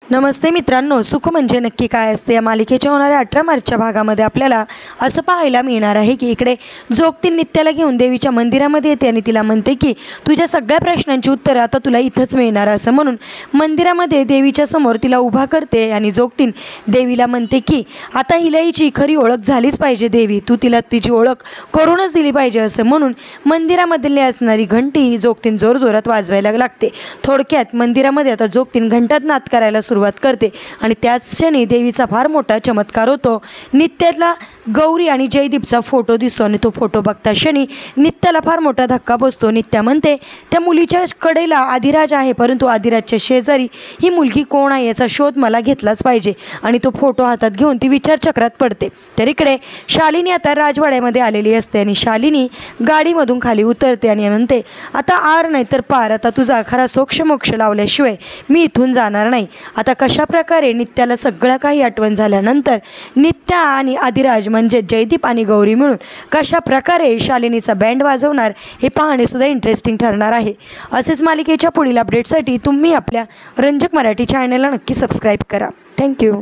नमस्ते मित्रांनो, सुख म्हणजे नक्की काय असते या मालिकेच्या होणाऱ्या 18 मार्चच्या भागामध्ये आपल्याला असं पाहायला मिळणार आहे की इकडे जोगती नित्याला घेऊन देवीच्या मंदिरामध्ये येते आणि तिला म्हणते की तुझ्या सगळ्या प्रश्नांची उत्तरं आता तुला इथंच मिळणार असं म्हणून मंदिरामध्ये देवीच्या समोर तिला उभा करते आणि जोगतीन देवीला म्हणते की आता हिला हिची खरी ओळख झालीच पाहिजे देवी, तू तिला तिची ओळख करूनच दिली पाहिजे असं म्हणून मंदिरामधली असणारी घंटी जोगतीन जोरजोरात वाजवायला लागते। थोडक्यात मंदिरामध्ये आता जोगतीन घंटात नाद करायला सुरुवात करते आणि त्याच क्षणी देवीचा फार मोठा चमत्कार होतो। नित्याला गौरी आणि जयदीपचा फोटो दिसतो आणि तो फोटो बघता क्षणी नित्याला फार मोठा धक्का बसतो। नित्या म्हणते त्या मुलीच्या कडेला आदिराज आहे, परंतु आदिराजच्या शेजारी ही मुलगी कोण आहे याचा शोध मला घेतलाच पाहिजे आणि तो फोटो हातात घेऊन ती विचारचक्रात पडते। तर इकडे शालिनी आता राजवाड्यामध्ये आलेली असते आणि शालिनी गाडीमधून खाली उतरते आणि म्हणते आता आर नाही तर पार, आता तुझा खरा सोक्ष लावल्याशिवाय मी इथून जाणार नाही। आता कशा प्रकारे नित्याला सगळं काही आठवण झाल्यानंतर नित्या आणि आदिराज म्हणजे जयदीप आणि गौरी मिळून कशा प्रकारे शालिनीचा बँड वाजवणार हे पाहणे सुद्धा इंटरेस्टिंग ठरणार आहे। असेच मालिकेच्या पुढील अपडेटसाठी तुम्ही आपल्या रंजक मराठी चॅनलला नक्की सबस्क्राईब करा। थँक्यू।